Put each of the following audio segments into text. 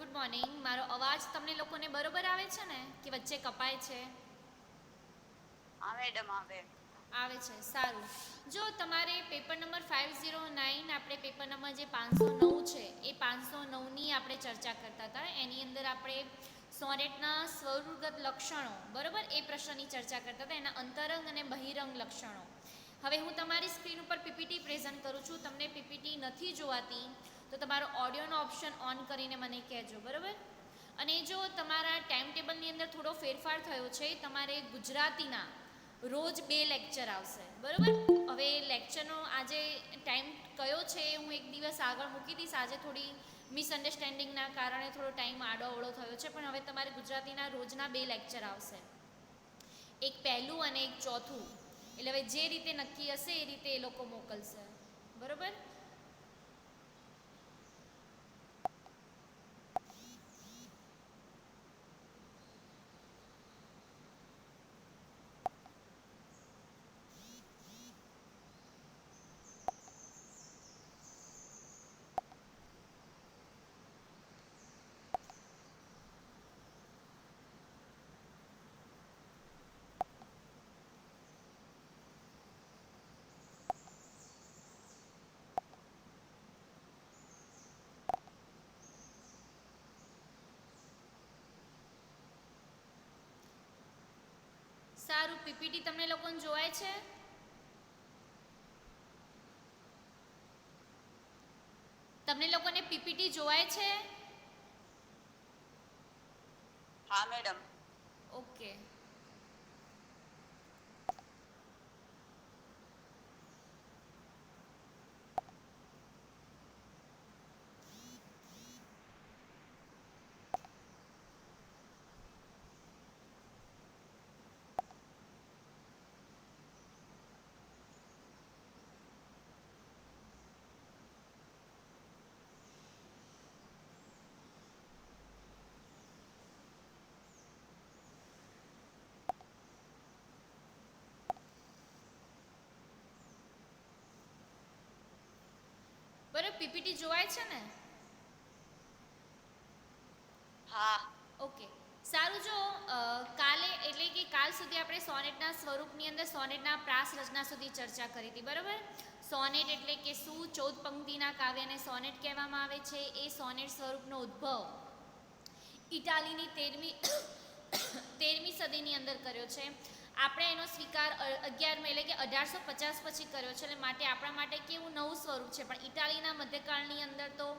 Good morning. મારો અવાજ તમને લોકોને બરોબર આવે છે ને કે વચ્ચે કપાય છે? હા મેડમ આવે. આવે છે, સારું. જો તમારે પેપર નંબર 509, આપણે પેપર નંબર જે 509 છે એ 509ની આપણે ચર્ચા કરતા હતા. એની અંદર આપણે સોનેટના સ્વરૂપગત લક્ષણો, બરોબર, એ પ્રશ્નની ચર્ચા કરતા હતા, એના અંતરંગ અને બહિરંગ લક્ષણો. હવે હું તમારી સ્ક્રીન ઉપર પીપીટી પ્રેઝન્ટ કરું છું. તમને પીપીટી નથી જોવાતી તો તમારો ઓડિયોનો ઓપ્શન ઓન કરીને મને કહેજો, બરાબર. અને જો તમારા ટાઈમ ટેબલની અંદર થોડો ફેરફાર થયો છે, તમારે ગુજરાતીના રોજ 2 લેક્ચર આવશે, બરાબર. હવે લેક્ચરનો આજે ટાઈમ કયો છે હું એક દિવસ આગળ મૂકી દઈશ. આજે થોડી મિસઅન્ડરસ્ટેન્ડિંગના કારણે થોડો ટાઈમ આડોઅવળો થયો છે, પણ હવે તમારે ગુજરાતીના રોજના 2 લેક્ચર આવશે, એક પહેલું અને એક ચોથું. એટલે હવે જે રીતે નક્કી હશે એ રીતે એ લોકો મોકલશે, બરાબર. સારું, પીપીટી તમને લોકોને જોવાય છે? તમને લોકોને પીપીટી જોવાય છે? હા મેડમ. ઓકે. બરાબર, પીપીટી જોવાય છે ને? હા. ઓકે, સારું. જો કાલે એટલે કે કાલ સુધી આપણે સોનેટના સ્વરૂપની અંદર સોનેટના પ્રાસ રચના સુધી ચર્ચા કરી હતી, બરાબર. સોનેટ એટલે કે શું? 14 પંક્તિના કાવ્યને સોનેટ કહેવામાં આવે છે. એ સોનેટ સ્વરૂપનો ઉદ્ભવ ઇટાલીની 13મી સદીની અંદર કર્યો છે. આપણે એનો સ્વીકાર 11 એટલે કે 1850 પછી કર્યો છે, એટલે માટે આપણા માટે કેવું નવું સ્વરૂપ છે. પણ ઇટાલીના મધ્યકાળની અંદર તો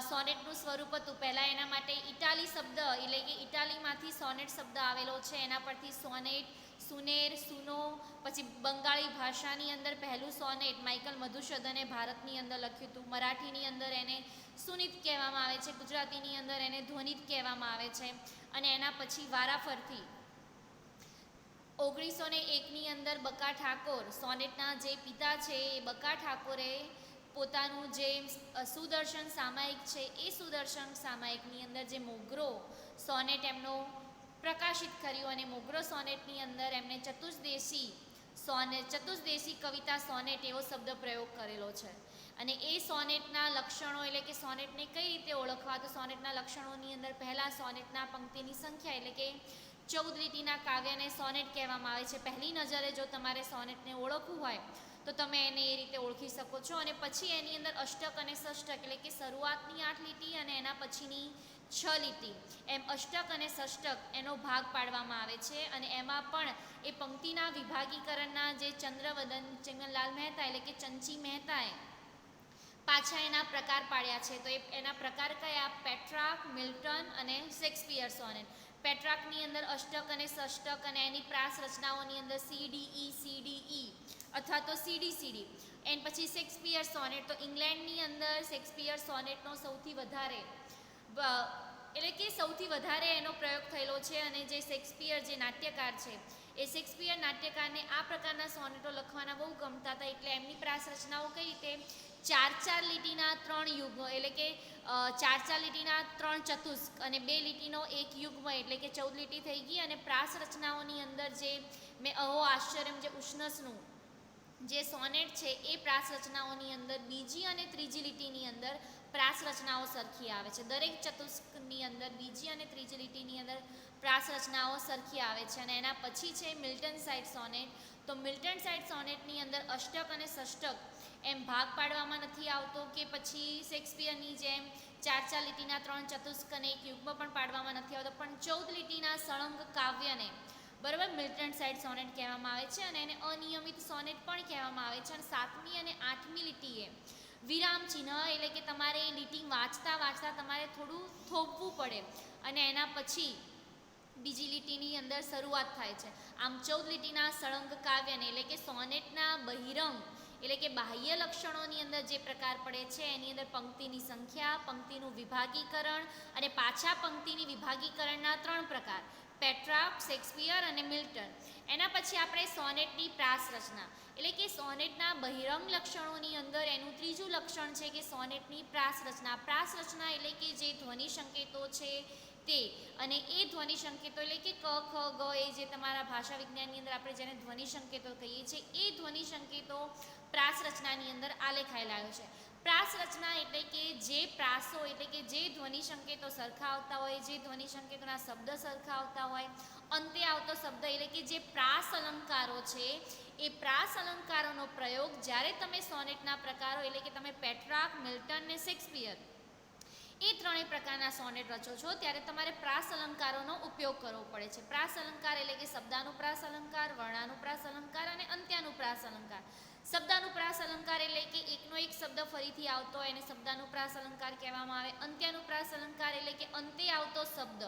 સોનેટનું સ્વરૂપ હતું. પહેલાં એના માટે ઇટાલી શબ્દ એટલે કે ઇટાલીમાંથી સોનેટ શબ્દ આવેલો છે. એના પરથી સોનેટ, સુનેર, સુનો, પછી બંગાળી ભાષાની અંદર પહેલું સોનેટ માઇકલ મધુસૂદને ભારતની અંદર લખ્યું હતું. મરાઠીની અંદર એને સુનિત કહેવામાં આવે છે, ગુજરાતીની અંદર એને ધ્વનિત કહેવામાં આવે છે. અને એના પછી વારાફરતી 1901ની અંદર બકા ઠાકોર, સોનેટના જે પિતા છે, એ બકા ઠાકોરે પોતાનું જે સુદર્શન સામાયિક છે એ સુદર્શન સામાયિકની અંદર જે મોગરો સોનેટ એમનો પ્રકાશિત કર્યું. અને મોગરો સોનેટની અંદર એમને ચતુર્દેશી કવિતા સોનેટ એવો શબ્દ પ્રયોગ કરેલો છે. અને એ સોનેટના લક્ષણો એટલે કે સોનેટને કઈ રીતે ઓળખવા, તો સોનેટના લક્ષણોની અંદર પહેલાં સોનેટના પંક્તિની સંખ્યા એટલે કે 14 લીટીના કાવ્યને સોનેટ કહેવામાં આવે છે. પહેલી નજરે જો તમારે સોનેટને ઓળખવું હોય તો તમે એને એ રીતે ઓળખી શકો છો. અને પછી એની અંદર અષ્ટક અને ષષ્ટક એટલે કે શરૂઆતની 8 લીટી અને એના પછીની 6 લીટી, એમ અષ્ટક અને ષષ્ટક એનો ભાગ પાડવામાં આવે છે. અને એમાં પણ એ પંક્તિના વિભાગીકરણના જે ચંદ્રવદન ચંગનલાલ મહેતા એટલે કે ચંચી મહેતાએ પાછા એના પ્રકાર પાડ્યા છે. તો એના પ્રકાર કયા? પેટ્રાર્ક, મિલ્ટન અને શેક્સપિયર સોનેટ. પેટ્રાર્કની અંદર અષ્ટક અને ષષ્ટક અને એની પ્રાસ રચનાઓની અંદર સીડીઈ અથવા તો સીડી. એન પછી શેક્સપિયર સોનેટ, તો ઇંગ્લેન્ડની અંદર શેક્સપિયર સોનેટનો સૌથી વધારે એટલે કે સૌથી વધારે એનો પ્રયોગ થયેલો છે. અને જે શેક્સપિયર જે નાટ્યકાર છે એ શેક્સપિયર નાટ્યકારને આ પ્રકારના સોનેટો લખવાના બહુ ગમતા હતા. એટલે એમની પ્રાસ રચનાઓ કઈ રીતે 4-4 લીટીના 3 યુગ્મ એટલે કે 4-4 લીટીના 3 ચતુષ્ક અને 2 લીટીનો એક યુગ્મ એટલે કે 14 લીટી થઈ ગઈ. અને પ્રાસ રચનાઓની અંદર જે મેં અહો આશ્ચર્યમ જે ઉષ્ણસનું જે સોનેટ છે એ પ્રાસ રચનાઓની અંદર બીજી અને ત્રીજી લીટીની અંદર પ્રાસ રચનાઓ સરખી આવે છે. દરેક ચતુષ્કની અંદર બીજી અને ત્રીજી લીટીની અંદર પ્રાસ રચનાઓ સરખી આવે છે. અને એના પછી છે મિલ્ટન સાઇડ સોનેટ. તો મિલ્ટન સાઇડ સોનેટની અંદર અષ્ટક અને ષષ્ટક એમ ભાગ પાડવામાં નથી આવતો, કે પછી શેક્સપિયરની જેમ 4 લીટીના 3 ચતુષ્ક અને એક યુગ્મ પણ પાડવામાં નથી આવતો, પણ 14 લીટીના સળંગ કાવ્યને બરાબર મિલ્ટન સાઇડ સોનેટ કહેવામાં આવે છે. અને એને અનિયમિત સોનેટ પણ કહેવામાં આવે છે. અને 7મી અને 8મી લીટીએ વિરામ ચિહ્ન, એટલે કે તમારે એ લીટી વાંચતા વાંચતા તમારે થોડું થોભવું પડે અને એના પછી બીજી લીટીની અંદર શરૂઆત થાય છે. આમ 14 લીટીના સળંગ કાવ્યને એટલે કે સોનેટના બહિરંગ એટલે કે બાહ્ય લક્ષણોની અંદર જે પ્રકાર પડે છે એની અંદર પંક્તિની સંખ્યા, પંક્તિનું વિભાગીકરણ અને પાછા પંક્તિની વિભાગીકરણના 3 પ્રકાર, પેટ્રાર્ક, શેક્સપિયર અને મિલ્ટન. એના પછી આપણે સોનેટની પ્રાસ રચના એટલે કે સોનેટના બહિરંગ લક્ષણોની અંદર એનું ત્રીજું લક્ષણ છે કે સોનેટની પ્રાસ રચના. પ્રાસ રચના એટલે કે જે ધ્વનિ સંકેતો છે તે, અને એ ધ્વનિ સંકેતો એટલે કે ક, ખ, ગ એ જે તમારા ભાષા વિજ્ઞાનની અંદર આપણે જેને ધ્વનિ સંકેતો કહીએ છીએ એ ધ્વનિ સંકેતો પ્રાસ રચનાની અંદર આલેખાયેલા છે. પ્રાસ રચના એટલે કે જે પ્રાસો એટલે કે જે ધ્વનિ સંકેતો સરખા આવતા હોય, જે ધ્વનિ સંકેતોના શબ્દ સરખા આવતા હોય, અંતે આવતો શબ્દ એટલે કે જે પ્રાસ અલંકારો છે એ પ્રાસ અલંકારોનો પ્રયોગ જ્યારે તમે સોનેટના પ્રકારો એટલે કે તમે પેટ્રાર્ક, મિલ્ટન અને શેક્સપિયર એ 3 પ્રકારના સોનેટ રચો છો ત્યારે તમારે પ્રાસ અલંકારોનો ઉપયોગ કરવો પડે છે. પ્રાસ અલંકાર એટલે કે શબ્દાનુપ્રાસ અલંકાર, વર્ણાનુપ્રાસ અલંકાર અને અંત્યાનુપ્રાસ અલંકાર. શબ્દાનુપ્રાસ અલંકાર એટલે કે એકનો એક શબ્દ ફરીથી આવતો હોય એને શબ્દાનુપ્રાસ અલંકાર કહેવામાં આવે. અંત્યાનુપ્રાસ અલંકાર એટલે કે અંતે આવતો શબ્દ.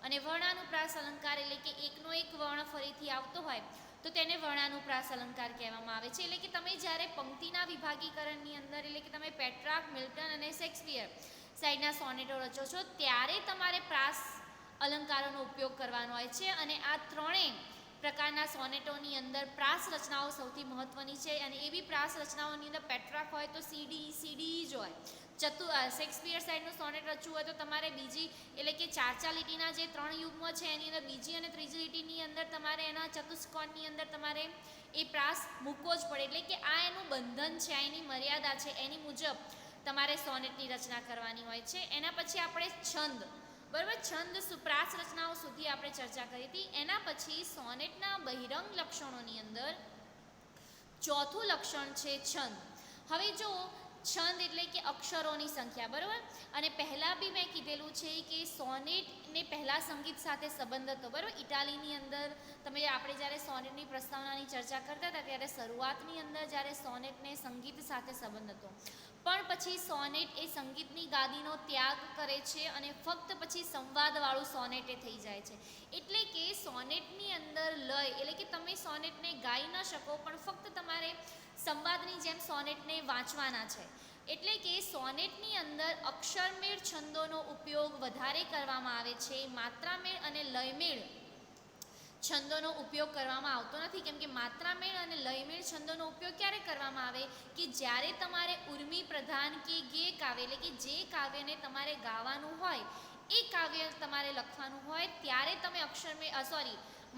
અને વર્ણાનુપ્રાસ અલંકાર એટલે કે એકનો એક વર્ણ ફરીથી આવતો હોય તો તેને વર્ણાનુપ્રાસ અલંકાર કહેવામાં આવે છે. એટલે કે તમે જ્યારે પંક્તિના વિભાગીકરણની અંદર એટલે કે તમે પેટ્રાર્ક, મિલ્ટન અને શેક્સપિયર સાઈડના સોનેટો રચો છો ત્યારે તમારે પ્રાસ અલંકારોનો ઉપયોગ કરવાનો હોય છે. અને આ 3 પ્રકારના સોનેટોની અંદર પ્રાસ રચનાઓ સૌથી મહત્વની છે. અને એવી પ્રાસ રચનાઓની અંદર પેટ્રાર્ક હોય તો સીડી જ હોય. શેક્સપિયર સાઈડનું સોનેટ રચવું હોય તો તમારે બીજી એટલે કે 4 લીટીના જે 3 યુગ્મો છે એની અંદર બીજી અને ત્રીજી લીટીની અંદર તમારે એના ચતુષ્કોણની અંદર તમારે એ પ્રાસ મૂકવો જ પડે. એટલે કે આ એનું બંધન છે, આ એની મર્યાદા છે, એની મુજબ તમારે સોનેટની રચના કરવાની હોય છે. એના પછી આપણે છંદ, બરાબર, છંદ પ્રાસ રચનાઓ સુધી આપણે ચર્ચા કરી હતી. એના પછી સોનેટના બહિરંગ લક્ષણોની અંદર ચોથું લક્ષણ છે છંદ. હવે જો છંદ એટલે કે અક્ષરોની સંખ્યા, બરાબર, અને પહેલાં બી મેં કીધેલું છે કે સોનેટને પહેલાં સંગીત સાથે સંબંધ હતો, બરાબર. ઇટાલીની અંદર આપણે જ્યારે સોનેટની પ્રસ્તાવનાની ચર્ચા કરતા હતા ત્યારે શરૂઆતની અંદર જ્યારે સોનેટને સંગીત સાથે સંબંધ હતો, પણ પછી સોનેટ એ સંગીતની ગાદીનો ત્યાગ કરે છે અને ફક્ત પછી સંવાદવાળું સોનેટ એ થઈ જાય છે. એટલે કે સોનેટની અંદર લય એટલે કે તમે સોનેટને ગાઈ ન શકો પણ ફક્ત તમારે સંવાદની જેમ સોનેટને વાંચવાના છે. એટલે કે સોનેટની અંદર અક્ષરમેળ છંદોનો ઉપયોગ વધારે કરવામાં આવે છે, માત્રામેળ અને લયમેળ છંદોનો ઉપયોગ કરવામાં આવતો નથી. કેમ કે માત્રામેળ અને લયમેળ છંદોનો ઉપયોગ ક્યારે કરવામાં આવે કે જ્યારે તમારે ઉર્મિ પ્રધાન કે ગેય કાવ્ય એટલે કે જે કાવ્યને તમારે ગાવાનું હોય એ કાવ્ય તમારે લખવાનું હોય ત્યારે તમે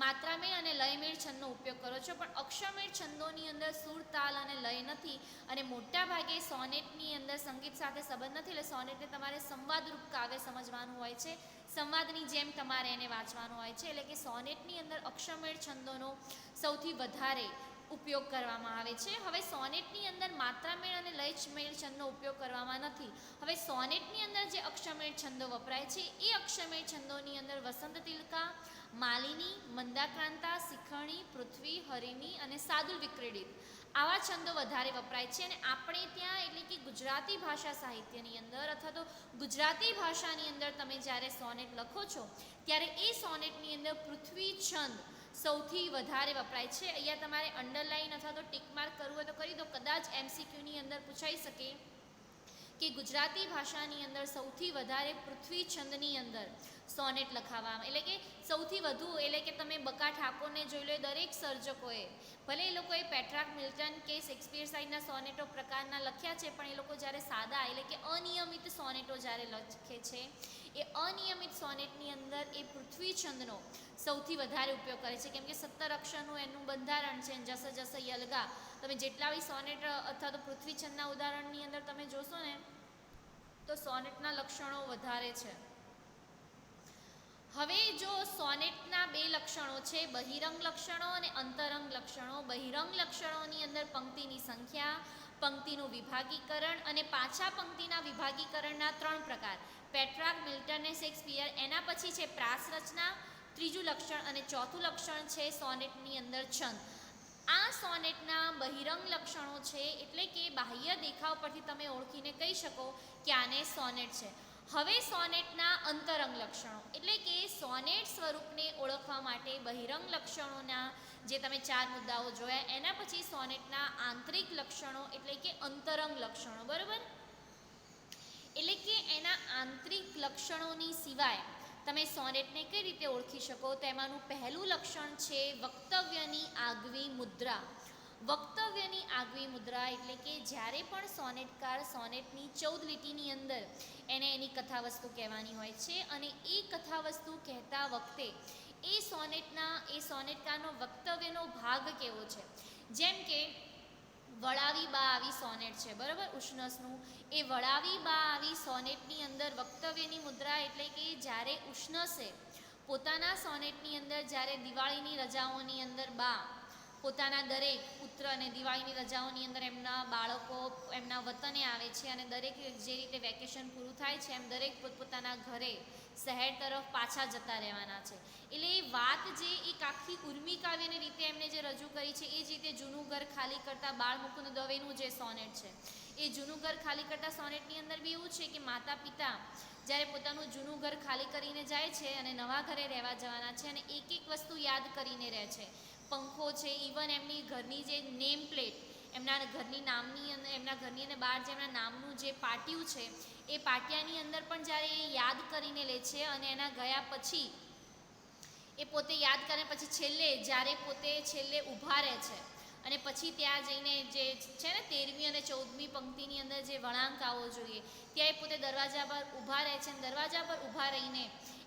માત્રામેળ અને લયમેળ છંદનો ઉપયોગ કરો છો. પણ અક્ષરમેળ છંદોની અંદર સૂર, તાલ અને લય નથી અને મોટા ભાગે સોનેટની અંદર સંગીત સાથે સંબંધ નથી. એટલે સોનેટને તમારે સંવાદરૂપ કાવ્ય સમજવાનું હોય છે, સંવાદની જેમ તમારે એને વાંચવાનું હોય છે. એટલે કે સોનેટની અંદર અક્ષરમેળ છંદોનો સૌથી વધારે ઉપયોગ કરવામાં આવે છે. હવે સોનેટની અંદર માત્રામેળ અને લયમેળ છંદનો ઉપયોગ કરવામાં નથી. હવે સોનેટની અંદર જે અક્ષરમેળ છંદો વપરાય છે એ અક્ષરમેળ છંદોની અંદર વસંત તિલકા, માલિની, મંદાક્રાંતા, શિખરણી, પૃથ્વી, હરિણી અને સાદુલ વિક્રીડિત આવા છંદો વધારે વપરાય છે. અને આપણે ત્યાં એટલે કે ગુજરાતી ભાષા સાહિત્યની અંદર અથવા તો ગુજરાતી ભાષાની અંદર તમે જ્યારે સોનેટ લખો છો ત્યારે એ સોનેટની અંદર પૃથ્વી છંદ સૌથી વધારે વપરાય છે. અહીંયા તમારે અંડરલાઇન અથવા તો ટીક માર્ક કરવું હોય તો કરી દો. કદાચ MCQની અંદર પૂછાઈ શકે કે ગુજરાતી ભાષાની અંદર સૌથી વધારે પૃથ્વી છંદની અંદર સોનેટ લખાવવામાં એટલે કે સૌથી વધુ એટલે કે તમે બકા ઠાકોરને જોઈ લો, દરેક સર્જકોએ ભલે એ લોકોએ પેટ્રાર્ક, મિલ્ટન કે શેક્સપિયર સાઈડના સોનેટો પ્રકારના લખ્યા છે પણ એ લોકો જ્યારે સાદા એટલે કે અનિયમિત સોનેટો જ્યારે લખે છે એ અનિયમિત સોનેટની અંદર એ પૃથ્વી છંદનો સૌથી વધારે ઉપયોગ કરે છે. કેમ કે 17 અક્ષરનું એનું બંધારણ છે. જસ જસ યલગા તમે જેટલા બી સોનેટ અથવા તો પૃથ્વી છંદના ઉદાહરણની અંદર તમે જોશો ને તો સોનેટના લક્ષણો વધારે છે. હવે જો સોનેટના બે લક્ષણો છે, બહિરંગ લક્ષણો અને અંતરંગ લક્ષણો. બહિરંગ લક્ષણોની અંદર પંક્તિની સંખ્યા, પંક્તિનું વિભાગીકરણ અને પાછા પંક્તિના વિભાગીકરણના 3 પ્રકાર. પેટ્રાર્ક, મિલ્ટન અને શેક્સપિયર. એના પછી છે પ્રાસ રચના, ત્રીજું લક્ષણ, અને ચોથું લક્ષણ છે સોનેટની અંદર છંદ. આ સોનેટના બહિરંગ લક્ષણો છે, એટલે કે બાહ્ય દેખાવ પરથી તમે ઓળખીને કહી શકો કે આને સોનેટ છે. હવે સોનેટના અંતરંગ લક્ષણો, એટલે કે સોનેટ સ્વરૂપને ઓળખવા માટે બહિરંગ લક્ષણોના જે તમે 4 મુદ્દાઓ જોયા, એના પછી સોનેટના આંતરિક લક્ષણો એટલે કે અંતરંગ લક્ષણો, બરાબર. એટલે કે એના આંતરિક લક્ષણોની સિવાય તમે સોનેટને કઈ રીતે ઓળખી શકો, તેમાંનું પહેલું લક્ષણ છે વક્તવ્યની આગવી મુદ્રા. વક્તવ્યની આગવી મુદ્રા એટલે કે જ્યારે પણ સોનેટકાર સોનેટની 14 લીટીની અંદર એને એની કથાવસ્તુ કહેવાની હોય છે, અને એ કથાવસ્તુ કહેતા વખતે એ સોનેટકારનો વક્તવ્યનો ભાગ કેવો છે. જેમ કે વળાવી બા આવી સોનેટ છે, બરાબર, ઉષ્ણસનું. એ વળાવી બા આવી સોનેટની અંદર વક્તવ્યની મુદ્રા એટલે કે જ્યારે ઉષ્ણસે પોતાના સોનેટની અંદર જ્યારે દિવાળીની રજાઓની અંદર બા પોતાના દરેક પુત્ર અને દિવાળીની રજાઓની અંદર એમના બાળકો એમના વતને આવે છે, અને દરેક જે રીતે વેકેશન પૂરું થાય છે એમ દરેક પોતપોતાના ઘરે શહેર તરફ પાછા જતા રહેવાના છે. એટલે એ વાત જે એક આખી ઉર્મી કાવ્યની રીતે એમને જે રજૂ કરી છે, એ જ રીતે જૂનું ઘર ખાલી કરતા બાળમુકુંદ દવેનું જે સોનેટ છે, એ જૂનું ઘર ખાલી કરતા સોનેટની અંદર બી એવું છે કે માતા પિતા જ્યારે પોતાનું જૂનું ઘર ખાલી કરીને જાય છે અને નવા ઘરે રહેવા જવાના છે, અને એક એક વસ્તુ યાદ કરીને રહે છે. પંખો છે, ઇવન એમની ઘરની જે નેમ પ્લેટ, એમના ઘરની નામની અને એમના ઘરની અને બહાર જે એમના નામનું જે પાટિયું છે, એ પાટિયાની અંદર પણ જ્યારે એ યાદ કરીને લે છે, અને એના ગયા પછી એ પોતે યાદ કરે પછી જ્યારે પોતે છેલ્લે ઊભા રહે છે, અને પછી ત્યાં જઈને જે છે ને 13મી અને 14મી પંક્તિની અંદર જે વળાંક આવવો જોઈએ, ત્યાં એ પોતે દરવાજા પર ઊભા રહે છે, અને દરવાજા પર ઊભા રહીને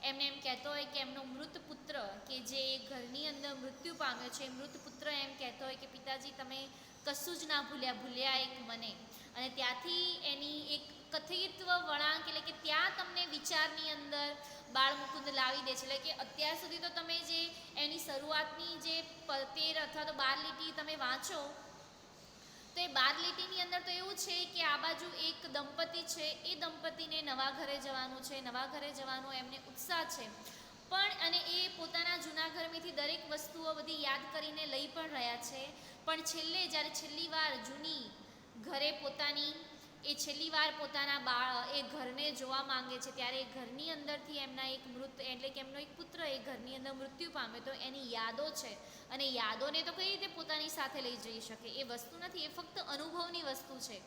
એમને એમ કહેતો હોય કે એમનો મૃત પુત્ર કે જે ઘરની અંદર મૃત્યુ પામ્યો છે, મૃત પુત્ર એમ કહેતો હોય કે પિતાજી તમે કશું જ ના ભૂલ્યા એક મને. અને ત્યાંથી એની એક કથિત્વ વળાંક એટલે કે ત્યાં તમને વિચારની અંદર બાળમુકુંદ લાવી દે છે. એટલે કે અત્યાર સુધી તો તમે જે એની શરૂઆતની જે 13 અથવા તો 12 લીટી તમે વાંચો, તો એ 12 લીટીની અંદર તો એવું છે કે આ બાજુ એક દંપતી છે, એ દંપતીને નવા ઘરે જવાનું છે, નવા ઘરે જવાનો એમને ઉત્સાહ છે, પણ અને એ પોતાના જૂના ઘરમાંથી દરેક વસ્તુઓ બધી યાદ કરીને લઈ પણ રહ્યા છે, પણ છેલ્લે જ્યારે છેલ્લી વાર જૂની ઘરે છેલ્લી વાર પોતાના એ ઘરને જોવા માંગે છે, ત્યારે એ ઘરની અંદરથી એમના એક એટલે કે એમનો એક પુત્ર એ ઘરની અંદર મૃત્યુ પામે, તો એની યાદો છે, અને યાદોને તો કઈ રીતે પોતાની સાથે લઈ જઈ શકે, એ વસ્તુ નથી, એ ફક્ત અનુભવની વસ્તુ છે.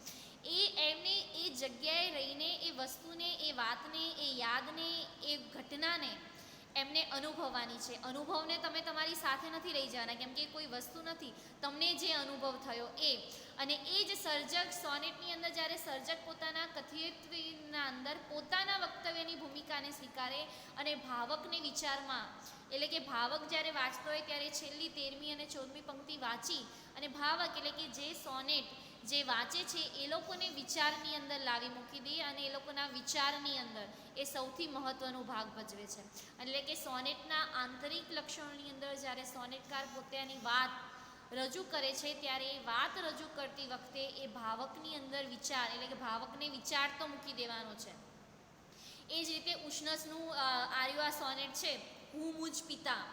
એમને એ જગ્યાએ રહીને એ વસ્તુને, એ વાતને, એ યાદને, એ ઘટનાને એમને અનુભવવાની છે. અનુભવને તમે તમારી સાથે નથી લઈ જવાના, કેમ કે કોઈ વસ્તુ નથી, તમને જે અનુભવ થયો એ. અને એ જ સર્જક સોનેટની અંદર જ્યારે સર્જક પોતાના કથિત્વના અંદર પોતાના વક્તવ્યની ભૂમિકાને સ્વીકારે અને ભાવકને વિચારમાં, એટલે કે ભાવક જ્યારે વાંચતો હોય ત્યારે છેલ્લી 13મી અને 14મી પંક્તિ વાંચી અને ભાવક એટલે કે જે સોનેટ જે વાંચે છે એ લોકોને વિચારની અંદર લાવી મૂકી દે, અને એ લોકોના વિચારની અંદર એ સૌથી મહત્ત્વનો ભાગ ભજવે છે. એટલે કે સોનેટના આંતરિક લક્ષણોની અંદર જ્યારે સોનેટકાર પોતાની વાત રજૂ કરે છે, ત્યારે એ વાત રજૂ કરતી વખતે એ ભાવકની અંદર વિચાર એટલે કે ભાવકને વિચાર તો મૂકી દેવાનો છે. એ જ રીતે ઉષ્ણસનું આર્યુ સોનેટ છે, હું મુજ પિતા,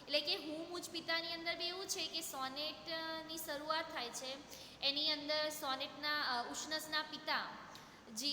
એટલે કે હું મુજ પિતાની અંદર બી એવું છે કે સોનેટની શરૂઆત થાય છે, એની અંદર સોનેટના ઉષ્ણસના પિતા જે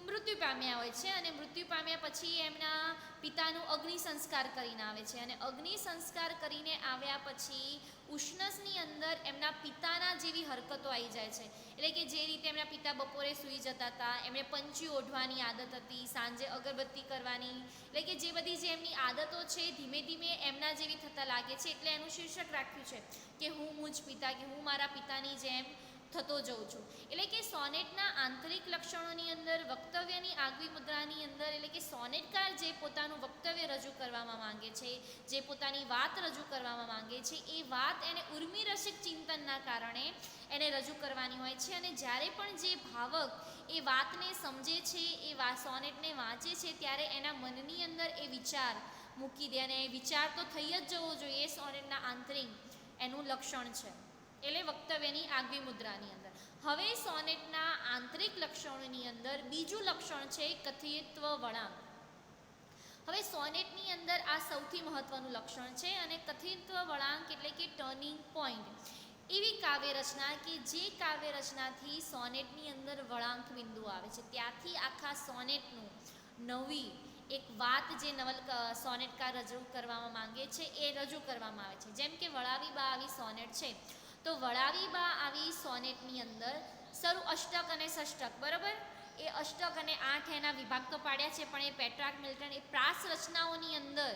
મૃત્યુ પામ્યા હોય છે, અને મૃત્યુ પામ્યા પછી એમના પિતાનું અગ્નિ સંસ્કાર કરીને આવે છે, અને અગ્નિ સંસ્કાર કરીને આવ્યા પછી ઉષ્ણસની અંદર એમના પિતાના જેવી હરકતો આવી જાય છે. એટલે કે જે રીતે એમના પિતા બપોરે સૂઈ જતા હતા, એમને પંછી ઓઢવાની આદત હતી, સાંજે અગરબત્તી કરવાની, એટલે કે જે બધી જે એમની આદતો છે ધીમે ધીમે એમના જેવી થતા લાગે છે. એટલે એનું શીર્ષક રાખ્યું છે કે હું મુજ પિતા, કે હું મારા પિતાની જેમ થતો જઉં છું. એટલે કે સોનેટના આંતરિક લક્ષણોની અંદર વક્તવ્યની આગવી મુદ્રાની અંદર એટલે કે સોનેટકાર જે પોતાનું વક્તવ્ય રજૂ કરવામાં માંગે છે, જે પોતાની વાત રજૂ કરવામાં માંગે છે, એ વાત એને ઉર્મિરસિક ચિંતનના કારણે એને રજૂ કરવાની હોય છે. અને જ્યારે પણ જે ભાવક એ વાતને સમજે છે, એ સોનેટને વાંચે છે, ત્યારે એના મનની અંદર એ વિચાર મૂકી દે, અને વિચાર તો થઈ જ જવો જોઈએ. એ સોનેટના આંતરિક એનું લક્ષણ છે, એટલે વક્તવ્યની આગવી મુદ્રાની અંદર. હવે સોનેટના આંતરિક લક્ષણોની અંદર બીજું લક્ષણ છે કથયિત્વ વળાંક. હવે સોનેટની અંદર આ સૌથી મહત્વનું લક્ષણ છે, અને કથયિત્વ વળાંક એટલે કે ટર્નિંગ પોઈન્ટ એવી કાવ્ય રચના કે જે કાવ્ય રચનાથી સોનેટની અંદર વળાંક બિંદુ આવે છે, ત્યાંથી આખા સોનેટનું નવી એક વાત જે સોનેટકાર રજૂ કરવામાં માંગે છે એ રજૂ કરવામાં આવે છે. જેમ કે વળાવી બા આવી સોનેટ છે, તો વળાવી બા આવી સોનેટની અંદર શરૂ અષ્ટક અને ષષ્ટક, બરાબર, એ અષ્ટક અને 8 એના વિભાગ તો પાડ્યા છે, પણ એ પેટ્રાર્ક મિલ્ટન એ પ્રાસ રચનાઓની અંદર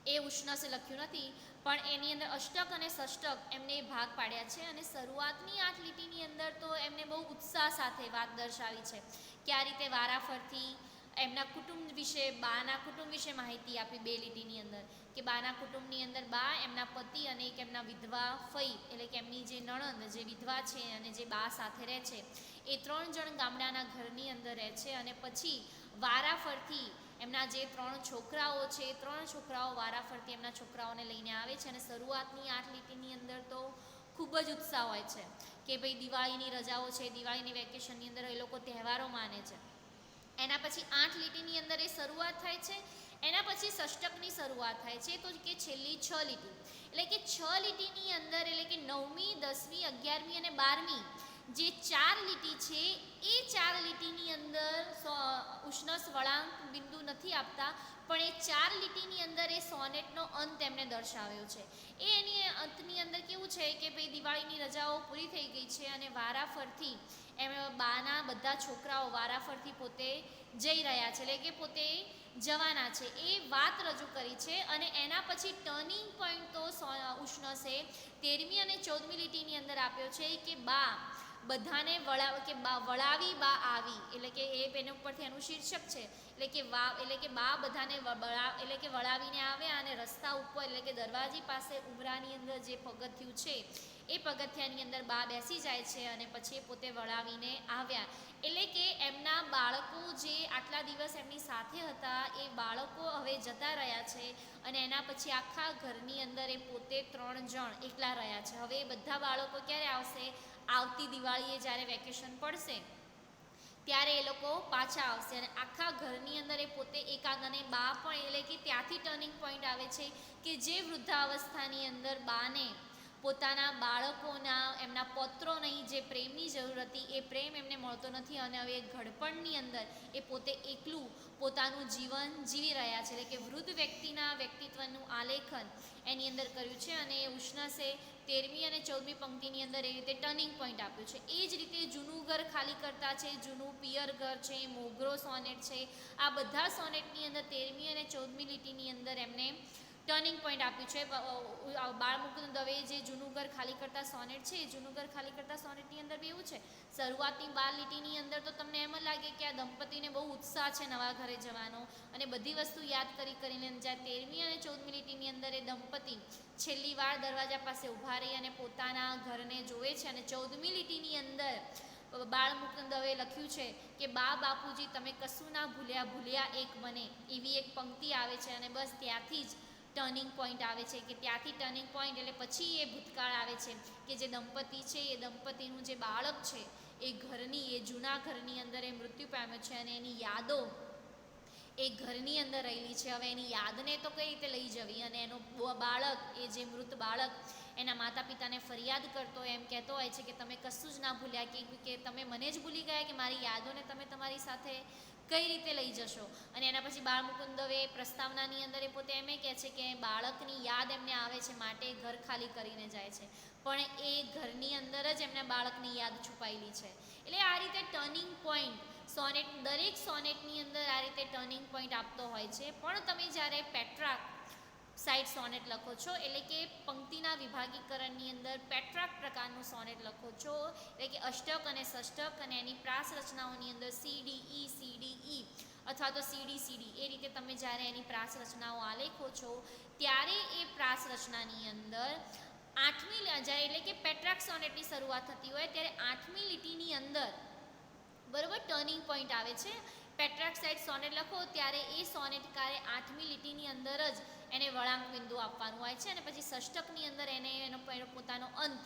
એ ઉષ્ણસે લખ્યું નથી, પણ એની અંદર અષ્ટક અને ષષ્ટક એમને ભાગ પાડ્યા છે. અને શરૂઆતની 8 લીટીની અંદર તો એમને બહુ ઉત્સાહ સાથે વાત દર્શાવી છે કે આ રીતે વારાફરતી એમના કુટુંબ વિશે, બાના કુટુંબ વિશે માહિતી આપી 2 લીટીની અંદર, કે બાના કુટુંબની અંદર બા, એમના પતિ અને એક એમના વિધવા ફઈ, એટલે કે એમની જે નણંદ જે વિધવા છે અને જે બા સાથે રહે છે, એ 3 જણ ગામડાના ઘરની અંદર રહે છે. અને પછી વારાફરતી એમના જે 3 છોકરાઓ છે, એ 3 છોકરાઓ વારાફરતી એમના છોકરાઓને લઈને આવે છે. અને શરૂઆતની 8 લીટીની અંદર તો ખૂબ જ ઉત્સાહ હોય છે કે ભાઈ દિવાળીની રજાઓ છે, દિવાળીની વેકેશનની અંદર એ લોકો તહેવારો માને છે. એના પછી 8 લીટીની અંદર એ શરૂઆત થાય છે. એના પછી ષષ્ટકની શરૂઆત થાય છે, તો કે છેલ્લી 6 લીટી, એટલે કે 6 લીટીની અંદર એટલે કે 9મી, 10મી, 11મી અને 12મી જે 4 લીટી છે, એ 4 લીટીની અંદર ઉષ્ણસ વળાંક બિંદુ નથી આપતા, પણ એ 4 લીટીની અંદર એ સોનેટનો અંત એમને દર્શાવ્યો છે. એની અંતની અંદર કેવું છે કે ભાઈ દિવાળીની રજાઓ પૂરી થઈ ગઈ છે અને વારાફરતી એમ બાના બધા છોકરાઓ વારાફરતી પોતે જઈ રહ્યા છે, એટલે કે પોતે જવાના છે, એ વાત રજૂ કરી છે. અને એના પછી ટર્નિંગ પોઈન્ટ તો ઉષ્ણસે 13મી અને 14મી લીટીની અંદર આપ્યો છે કે બા બધાને વળાવી બા આવી, એટલે કે એના ઉપરથી એનું શીર્ષક છે, એટલે કે બા બધાને એટલે કે વળાવીને આવ્યા અને રસ્તા ઉપર એટલે કે દરવાજી પાસે ઉમરાની અંદર જે પગથિયું છે એ પગથિયાની અંદર બા બેસી જાય છે અને પછી પોતે વળાવીને આવ્યા. એટલે કે એમના બાળકો જે આટલા દિવસ એમની સાથે હતા, એ બાળકો હવે જતા રહ્યા છે અને એના પછી આખા ઘરની અંદર એ પોતે 3 જણ એકલા રહ્યા છે. હવે એ બધા બાળકો ક્યારે આવશે? આવતી દિવાળીએ જ્યારે વેકેશન પડશે ત્યારે એ લોકો પાછા આવશે અને આખા ઘરની અંદર એ પોતે એકાદ, અને બા પણ એટલે કે ત્યાંથી ટર્નિંગ પોઈન્ટ આવે છે કે જે વૃદ્ધાવસ્થાની અંદર બાને પોતાના બાળકોના, એમના પૌત્રોની જે પ્રેમની જરૂર હતી એ પ્રેમ એમને મળતો નથી અને હવે ઘડપણની અંદર એ પોતે એકલું પોતાનું જીવન જીવી રહ્યા છે. એટલે કે વૃદ્ધ વ્યક્તિના વ્યક્તિત્વનું આલેખન એની અંદર કર્યું છે. અને ઉષ્ણસે 13મી અને 14મી પંક્તિની અંદર એ રીતે ટર્નિંગ પોઈન્ટ આપ્યું છે. એ જ રીતે જૂનું ઘર ખાલી કરતા છે, જૂનું પિયર ઘર છે, મોગરો સોનેટ છે, આ બધા સોનેટની અંદર 13મી અને 14મી લીટીની અંદર એમને ટર્નિંગ પોઈન્ટ આપ્યું છે. બાળમુકુંદ દવે જે જૂનું ઘર ખાલી કરતા સોનેટ છે, એ જૂનું ઘર ખાલી કરતા સોનેટની અંદર બી એવું છે, શરૂઆતની 12 લીટીની અંદર તો તમને એમ જ લાગે કે આ દંપતીને બહુ ઉત્સાહ છે નવા ઘરે જવાનો અને બધી વસ્તુ યાદ કરીને જાય. 13મી અને 14મી લીટીની અંદર એ દંપતી છેલ્લી વાર દરવાજા પાસે ઊભા રહી અને પોતાના ઘરને જોવે છે. અને 14મી લીટીની અંદર બાળમુકુંદ દવે લખ્યું છે કે બા બાપુજી તમે કશું ના ભૂલ્યા એક મને, એવી એક પંક્તિ આવે છે. અને બસ ત્યાંથી જ ટર્નિંગ પોઈન્ટ આવે છે કે ત્યાંથી ટર્નિંગ પોઈન્ટ એટલે પછી એ ભૂતકાળ આવે છે કે જે દંપતી છે, એ દંપતીનું જે બાળક છે એ ઘરની, એ જૂના ઘરની અંદર એ મૃત્યુ પામ્યો છે અને એની યાદો એ ઘરની અંદર રહેલી છે. હવે એની યાદને તો કઈ રીતે લઈ જવી, અને એનો બાળક, એ જે મૃત બાળક એના માતા પિતાને ફરિયાદ કરતો એમ કહેતો હોય છે કે તમે કશું જ ના ભૂલ્યા, કે તમે મને જ ભૂલી ગયા, કે મારી યાદોને તમે તમારી સાથે કઈ રીતે લઈ જશો. અને એના પછી બાળમુકુંદ દવે પ્રસ્તાવનાની અંદર એ પોતે એમ કહે છે કે બાળકની યાદ એમને આવે છે માટે ઘર ખાલી કરીને જાય છે, પણ એ ઘરની અંદર જ એમના બાળકની યાદ છુપાયેલી છે. એટલે આ રીતે ટર્નિંગ પોઈન્ટ સોનેટ, દરેક સોનેટની અંદર આ રીતે ટર્નિંગ પોઈન્ટ આપતો હોય છે. પણ તમે જ્યારે પેટ્રાર્ક સાઇડ સોનેટ લખો છો, એટલે કે પંક્તિના વિભાગીકરણની અંદર પેટ્રાર્ક પ્રકારનું સોનેટ લખો છો, એટલે કે અષ્ટક અને ષષ્ટક અને એની પ્રાસ રચનાઓની અંદર સીડીઈ અથવા તો સીડી એ રીતે તમે જ્યારે એની પ્રાસ રચનાઓ આલેખો છો ત્યારે એ પ્રાસ રચનાની અંદર આઠમી જ્યારે એટલે કે પેટ્રાર્ક સોનેટની શરૂઆત થતી હોય ત્યારે આઠમી લીટીની અંદર બરાબર ટર્નિંગ પોઈન્ટ આવે છે. પેટ્રાર્ક સાઇડ સોનેટ લખો ત્યારે એ સોનેટકારે આઠમી લીટીની અંદર જ એને વળાંક બિંદુ આપવાનું હોય છે અને પછી ષષ્ટકની અંદર એનો પોતાનો અંત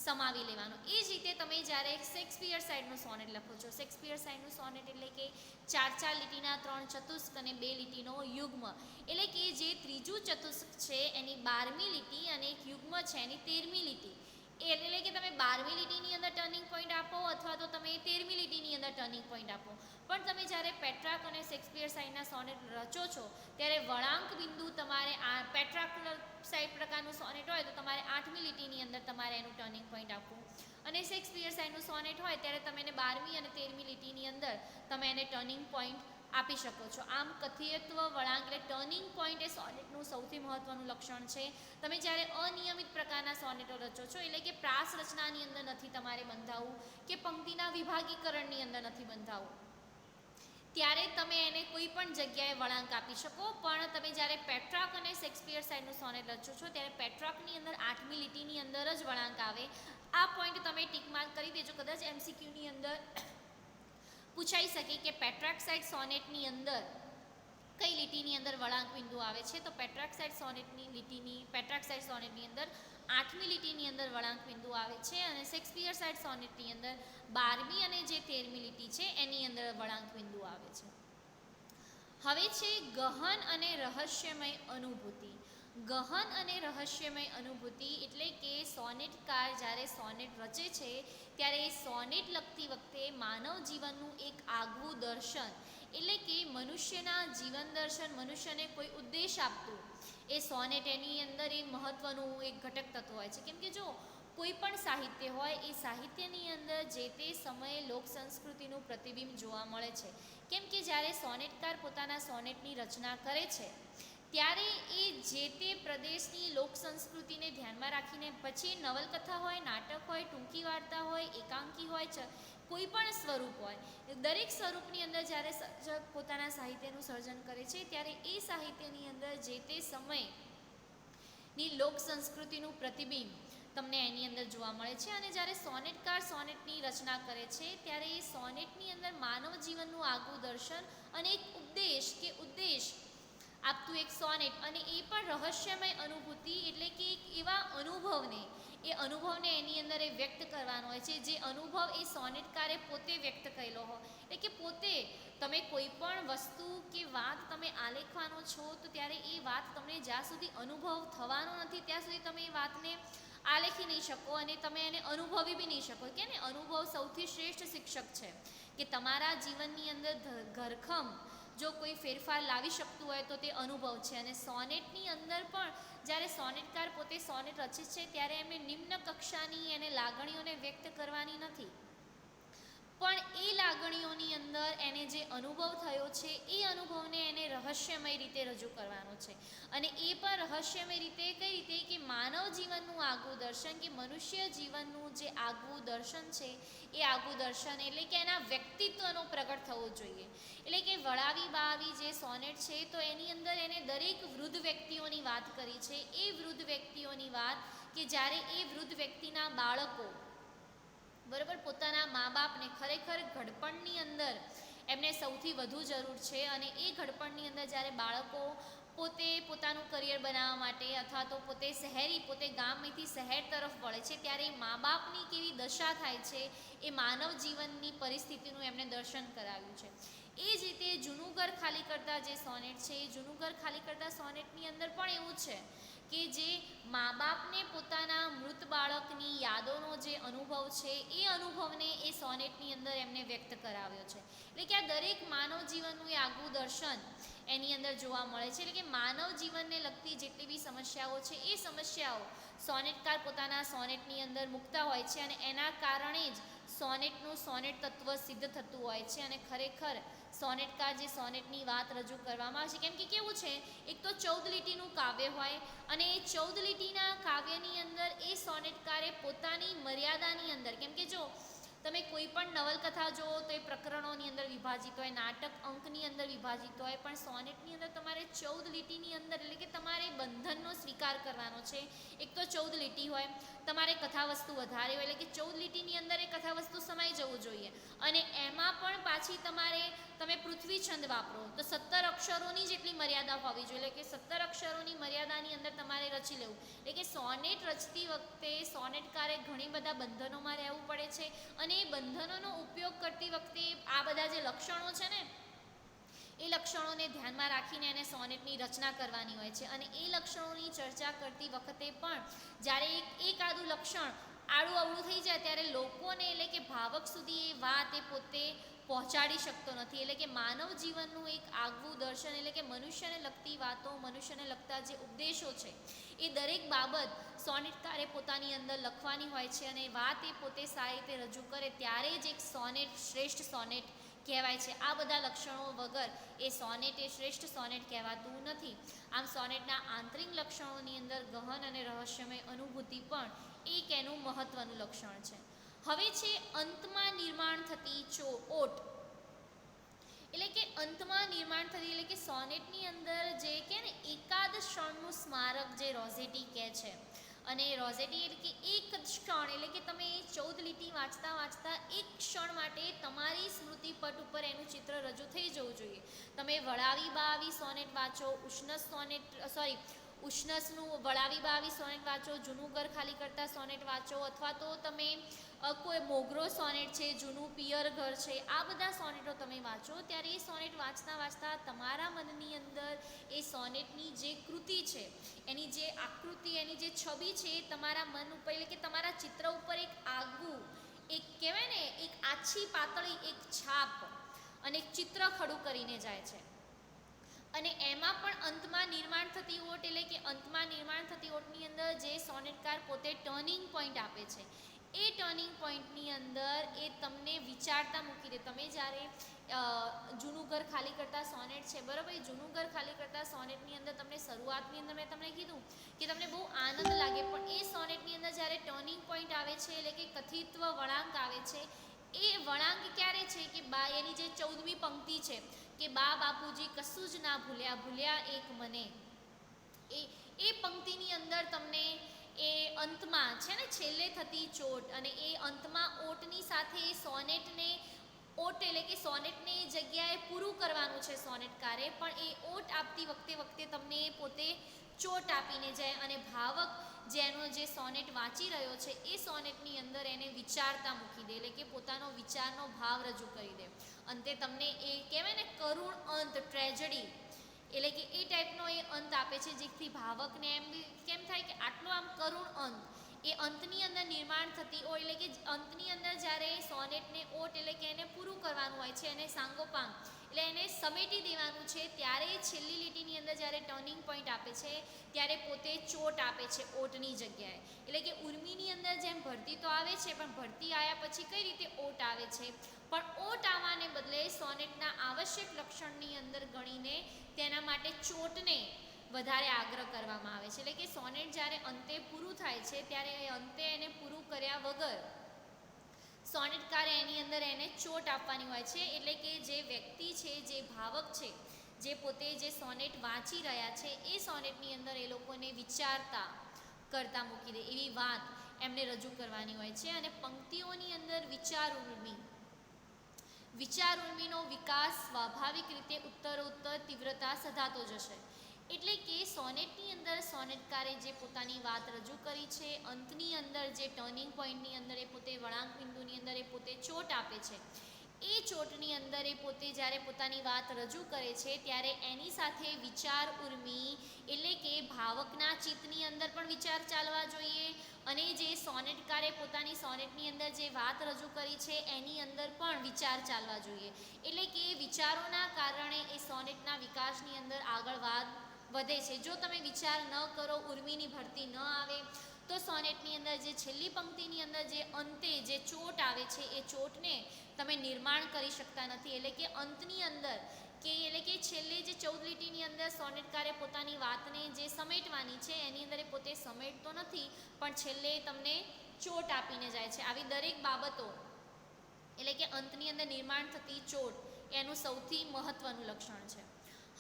સમાવી લેવાનો. એ જ રીતે તમે જ્યારે શેક્સપિયર સાઇડનું સોનેટ લખો છો, શેક્સપિયર સાઇડનું સોનેટ એટલે કે 4 લીટીના 3 ચતુષ્ક અને 2 લીટીનો યુગ્મ, એટલે કે જે ત્રીજું ચતુષ્ક છે એની 12મી લીટી અને એક યુગ્મ છે એની 13મી લીટી, એટલે કે તમે 12મી લીટીની અંદર ટર્નિંગ પોઈન્ટ આપો અથવા તો તમે 13મી લીટીની અંદર ટર્નિંગ પોઈન્ટ આપો, પણ તમે જ્યારે પેટ્રાર્ક અને શેક્સપિયર સાઇડના સોનેટ રચો છો ત્યારે વળાંક બિંદુ તમારે આ પેટ્રાર્ક સાઇડ પ્રકારનું સોનેટ હોય તો તમારે 8મી લીટીની અંદર તમારે એનું ટર્નિંગ પોઈન્ટ આપવું અને શેક્સપિયર સાઇડનું સોનેટ હોય ત્યારે તમે એને 12મી અને 13મી લીટીની અંદર તમે એને ટર્નિંગ પોઈન્ટ આપી શકો છો. આમ કથિયત્વ વળાંક એટલે ટર્નિંગ પોઈન્ટ એ સોનેટનું સૌથી મહત્વનું લક્ષણ છે. તમે જ્યારે અનિયમિત પ્રકારના સોનેટો રચો છો એટલે કે પ્રાસ રચનાની અંદર નથી તમારે બંધાવવું કે પંક્તિના વિભાગીકરણની અંદર નથી બંધાવવું ત્યારે તમે એને કોઈ પણ જગ્યાએ વળાંક આપી શકો, પણ તમે જ્યારે પેટ્રાર્ક અને શેક્સપિયર સાઇડનું સોનેટ રચો છો ત્યારે પેટ્રાર્કની અંદર 8મી લીટીની અંદર જ વળાંક આવે. આ પોઈન્ટ તમે ટીક માર્ક કરી દેજો, કદાચ MCQની અંદર પૂછાઈ શકે કે પેટ્રાર્ક સાઇડ સોનેટની અંદર કઈ લીટીની અંદર વળાંક બિંદુ આવે છે, તો પેટ્રાર્ક સાઇડ સોનેટની અંદર 8મી લીટીની અંદર વળાંક બિંદુ આવે છે અને શેક્સપિયર સાઇડ સોનેટની અંદર 12મી અને જે 13મી લીટી છે એની અંદર વળાંક બિંદુ આવે છે. હવે છે ગહન અને રહસ્યમય અનુભૂતિ. ગહન અને રહસ્યમય અનુભૂતિ એટલે કે સોનેટકાર જ્યારે સોનેટ રચે છે ત્યારે એ સોનેટ લખતી વખતે માનવ જીવનનું એક આગવું દર્શન એટલે કે મનુષ્યના જીવન દર્શન, મનુષ્યને કોઈ ઉદ્દેશ આપતું એ સોનેટ એની અંદર એ મહત્ત્વનું એક ઘટક તત્વ હોય છે. કેમ કે જો કોઈ પણ સાહિત્ય હોય એ સાહિત્યની અંદર જે તે સમયે લોક સંસ્કૃતિનું પ્રતિબિંબ જોવા મળે છે. કેમ કે જ્યારે સોનેટકાર પોતાના સોનેટની રચના કરે છે ત્યારે એ જે તે પ્રદેશની લોક સંસ્કૃતિને ધ્યાનમાં રાખીને પછી નવલકથા હોય, નાટક હોય, ટૂંકી વાર્તા હોય, એકાંકી હોય, કોઈ પણ સ્વરૂપ હોય, દરેક સ્વરૂપની અંદર જ્યારે સર્જક પોતાના સાહિત્યનું સર્જન કરે છે ત્યારે એ સાહિત્યની અંદર જે તે સમયની લોક સંસ્કૃતિનું પ્રતિબિંબ તમને એની અંદર જોવા મળે છે. અને જ્યારે સોનેટકાર સોનેટની રચના કરે છે ત્યારે એ સોનેટની અંદર માનવ જીવનનું આગવું દર્શન અને એક ઉદ્દેશ આપતું એક સોનેટ, અને એ પણ રહસ્યમય અનુભૂતિ એટલે કે એક એવા અનુભવને એની અંદર એ વ્યક્ત કરવાનો હોય છે જે અનુભવ એ સોનેટકારે પોતે વ્યક્ત કરેલો હોય. એટલે કે પોતે તમે કોઈ પણ વસ્તુ કે વાત તમે આલેખવાનો છો તો ત્યારે એ વાત તમને જ્યાં સુધી અનુભવ થવાનો નથી ત્યાં સુધી તમે એ વાતને આલેખી નહીં શકો અને તમે એને અનુભવી બી નહીં શકો. કે ને અનુભવ સૌથી શ્રેષ્ઠ શિક્ષક છે કે તમારા જીવનની અંદર ઘરખમ જો કોઈ ફેરફાર લાવી શકતું હોય તો તે અનુભવ છે. અને સોનેટની અંદર પણ જ્યારે સોનેટકાર પોતે સોનેટ રચે છે ત્યારે એમને નિમ્ન કક્ષાની એને લાગણીઓને વ્યક્ત કરવાની નથી, પણ એ લાગણીઓની અંદર એને જે અનુભવ થયો છે એ અનુભવને એને રહસ્યમય રીતે રજૂ કરવાનો છે. અને એ પણ રહસ્યમય રીતે કઈ રીતે કે માનવ જીવનનું આગવું દર્શન કે મનુષ્ય જીવનનું જે આગવું દર્શન છે એ આગવું દર્શન એટલે કે એના વ્યક્તિત્વનો પ્રગટ થવો જોઈએ. એટલે કે વળાવી બાવી જે સોનેટ છે તો એની અંદર એને દરેક વૃદ્ધ વ્યક્તિઓની વાત કરી છે. એ વૃદ્ધ વ્યક્તિઓની વાત કે જ્યારે એ વૃદ્ધ વ્યક્તિના બાળકો બરાબર પોતાના મા બાપને ખરેખર ઘડપણની અંદર એમને સૌથી વધુ જરૂર છે અને એ ઘડપણની અંદર જ્યારે બાળકો પોતે પોતાનું કરિયર બનાવવા માટે અથવા તો પોતે ગામમાંથી શહેર તરફ વળે છે ત્યારે મા બાપની કેવી દશા થાય છે એ માનવ જીવનની પરિસ્થિતિનું એમને દર્શન કરાવ્યું છે. એ જ રીતે જૂનું ઘર ખાલી કરતા જે સોનેટ છે એ જૂનું ઘર ખાલી કરતા સોનેટની અંદર પણ એવું છે કે જે મા બાપને પોતાના મૃત બાળકની યાદોનો જે અનુભવ છે એ અનુભવને એ સોનેટની અંદર એમને વ્યક્ત કરાવ્યો છે. એટલે કે આ દરેક માનવ જીવનનું એ આગવું દર્શન એની અંદર જોવા મળે છે. એટલે કે માનવ જીવનને લગતી જેટલી બી સમસ્યાઓ છે એ સમસ્યાઓ સોનેટકાર પોતાના સોનેટની અંદર મૂકતા હોય છે અને એના કારણે જ સોનેટનું સોનેટ તત્વ સિદ્ધ થતું હોય છે અને ખરેખર સોનેટકાર જે સોનેટની વાત રજૂ કરવામાં આવે છે. કેમ કે કેવું છે, એક તો 14 લીટીનું કાવ્ય હોય અને એ 14 લીટીના કાવ્યની અંદર એ સોનેટકારે પોતાની મર્યાદાની અંદર, કેમ કે જો તમે કોઈ પણ નવલકથા જુઓ તો એ પ્રકરણોની અંદર વિભાજિત હોય, નાટક અંકની અંદર વિભાજિત હોય, પણ સોનેટની અંદર તમારે 14 લીટીની અંદર, એટલે કે તમારે બંધનનો સ્વીકાર કરવાનો છે. એક તો 14 લીટી હોય, તમારે કથાવસ્તુ વધારે હોય, એટલે કે 14 લીટીની અંદર એ કથાવસ્તુ સમાઈ જવું જોઈએ. અને એમાં પણ પાછી તમે પૃથ્વી છંદ વાપરો તો 17 અક્ષરોની જેટલી મર્યાદા હોવી જોઈએ, એટલે કે 17 અક્ષરોની મર્યાદાની અંદર તમારે રચી લેવું. એટલે કે સોનેટ રચતી વખતે સોનેટકારે ઘણી બધા બંધનોમાં રહેવું પડે છે અને એ બંધનોનો ઉપયોગ કરતી વખતે આ બધા જે લક્ષણો છે ને, એ લક્ષણોને ધ્યાનમાં રાખીને એને સોનેટની રચના કરવાની હોય છે. અને એ લક્ષણોની ચર્ચા કરતી વખતે પણ જ્યારે એકાદું લક્ષણ આડું અવળું થઈ જાય ત્યારે લોકોને, એટલે કે ભાવક સુધી એ વાત એ પોતે પહોંચાડી શકતો નથી. એટલે કે માનવ જીવનનું એક આગવું દર્શન, એટલે કે મનુષ્યને લગતી વાતો, મનુષ્યને લગતા જે ઉપદેશો છે એ દરેક બાબત સોનેટકારે પોતાની અંદર લખવાની હોય છે. અને વાત એ પોતે સારી રીતે રજૂ કરે ત્યારે જ એક સોનેટ શ્રેષ્ઠ સોનેટ કહેવાય છે. આ બધા લક્ષણો વગર એ સોનેટ એ શ્રેષ્ઠ સોનેટ કહેવાતું નથી. આમ સોનેટના આંતરિક લક્ષણોની અંદર ગહન અને રહસ્યમય અનુભૂતિ પણ એક એનું મહત્વનું લક્ષણ છે. હવે છે અંતમાં નિર્માણ થતી ઓટ, એટલે કે અંતમાં નિર્માણ થતી, એટલે કે સોનેટની અંદર જે કે ને એકાદ ક્ષણનું સ્મારક જે રોઝેટી કહે છે. અને રોઝેટી એટલે કે એક ક્ષણ, એટલે કે તમે 14 લીટી વાંચતા વાંચતા એક ક્ષણ માટે તમારી સ્મૃતિપટ ઉપર એનું ચિત્ર રજૂ થઈ જવું જોઈએ. તમે વળાવી બાવી સોનેટ વાંચો, ઉષ્ણસનું વળાવી બાવી સોનેટ વાંચો, જૂનું ઘર ખાલી કરતા સોનેટ વાંચો, અથવા તો તમે કોઈ મોગરો સોનેટ છે, જૂનું પિયર ઘર છે, આ બધા સોનેટો તમે વાંચો ત્યારે એ સોનેટ વાંચતા વાંચતા તમારા મનની અંદર એ સોનેટની જે કૃતિ છે, એની જે આકૃતિ, એની જે છબી છે એ તમારા મન ઉપર, એટલે કે તમારા ચિત્ર ઉપર એક આગવું, એક કહેવાય ને એક આછી પાતળી એક છાપ અને એક ચિત્ર ખડું કરીને જાય છે. અને એમાં પણ અંતમાં નિર્માણ થતી ઓટ, એટલે કે અંતમાં નિર્માણ થતી ઓટની અંદર જે સોનેટકાર પોતે ટર્નિંગ પોઈન્ટ આપે છે, એ ટર્નિંગ પોઈન્ટની અંદર એ તમને વિચારતા મૂકી દે. તમે જ્યારે જૂનું ઘર ખાલી કરતા સોનેટ છે, બરાબર, એ જૂનું ઘર ખાલી કરતા સોનેટની અંદર તમને શરૂઆતની અંદર મેં તમને કીધું કે તમને બહુ આનંદ લાગે, પણ એ સોનેટની અંદર જ્યારે ટર્નિંગ પોઈન્ટ આવે છે, એટલે કે કથિત્વ વળાંક આવે છે, એ વળાંક ક્યારે છે કે એની જે 14મી પંક્તિ છે કે બા બાપુજી કશું જ ના ભૂલ્યા, ભૂલ્યા એક મને, એ પંક્તિની અંદર તમને એ અંતમાં છે ને છેલ્લે થતી ચોટ, અને એ અંતમાં ઓટની સાથે સોનેટને ઓટ, એટલે કે સોનેટને એ જગ્યાએ પૂરું કરવાનું છે સોનેટકારે, પણ એ ઓટ આપતી વખતે તમને પોતે ચોટ આપીને જાય અને ભાવક જેનો જે સોનેટ વાંચી રહ્યો છે એ સોનેટની અંદર એને વિચારતા મૂકી દે, એટલે કે પોતાનો વિચારનો ભાવ રજૂ કરી દે. અંતે તમને એ કહેવાય ને કરુણ અંત, ટ્રેજડી, એટલે કે એ ટાઈપનો એ અંત આપે છે, જેથી ભાવકને એમ કેમ થાય કે આટલો આમ કરુણ અંત, એ અંતની અંદર નિર્માણ થતી હોય, એટલે કે અંતની અંદર જ્યારે સોનેટને ઓટ, એટલે કે એને પૂરું કરવાનું હોય છે, એને સાંગોપાંગ, એટલે એને સમેટી દેવાનું છે, ત્યારે છેલ્લી લીટીની અંદર જ્યારે ટર્નિંગ પોઈન્ટ આપે છે ત્યારે પોતે ચોટ આપે છે ઓટની જગ્યાએ. એટલે કે ઉર્મિની અંદર જેમ ભરતી તો આવે છે, પણ ભરતી આવ્યા પછી કઈ રીતે ઓટ આવે છે, પણ ઓટ આવવાને બદલે સોનેટના આવશ્યક લક્ષણની અંદર ગણીને તેના માટે ચોટને વધારે આગ્રહ કરવામાં આવે છે. એટલે કે સોનેટ જ્યારે અંતે પૂરું થાય છે ત્યારે એ અંતે એને પૂરું કર્યા વગર સોનેટકારે એની અંદર એને ચોટ આપવાની હોય છે. એટલે કે જે વ્યક્તિ છે, જે ભાવક છે, જે પોતે જે સોનેટ વાંચી રહ્યા છે, એ સોનેટની અંદર એ લોકોને વિચારતા કરતા મૂકી દે એવી વાત એમને રજૂ કરવાની હોય છે. અને પંક્તિઓની અંદર વિચાર ઉર્મિનો વિકાસ સ્વાભાવિક રીતે ઉત્તરોત્તર તીવ્રતા સધાતો જશે. એટલે કે સોનેટની અંદર સોનેટકારે જે પોતાની વાત રજૂ કરી છે, અંતની અંદર જે ટર્નિંગ પોઈન્ટની અંદર એ પોતે વળાંક બિંદુની અંદર એ પોતે ચોટ આપે છે, એ ચોટની અંદર એ પોતે જ્યારે પોતાની વાત રજૂ કરે છે ત્યારે એની સાથે વિચાર ઉર્મી, એટલે કે ભાવકના ચિત્તની અંદર પણ વિચાર ચાલવા જોઈએ, અને જે સોનેટકારે પોતાની સોનેટની અંદર જે વાત રજૂ કરી છે એની અંદર પણ વિચાર ચાલવા જોઈએ. એટલે કે વિચારોના કારણે એ સોનેટના વિકાસની અંદર આગળ વધે છે. જો તમે વિચાર ન કરો, ઉર્મિની ભરતી ન આવે, તો સોનેટની અંદર જે છેલ્લી પંક્તિની અંદર જે અંતે જે ચોટ આવે છે એ ચોટને તમે નિર્માણ કરી શકતા નથી. એટલે કે અંતની અંદર એટલે કે છેલ્લે જે 14 લીટીની અંદર સોનેટકારે પોતાની વાતને જે સમેટવાની છે એની અંદર એ પોતે સમેટતો નથી, પણ છેલ્લે તમને ચોટ આપીને જાય છે. આવી દરેક બાબતો એટલે કે અંતની અંદર નિર્માણ થતી ચોટ એનું સૌથી મહત્વનું લક્ષણ છે.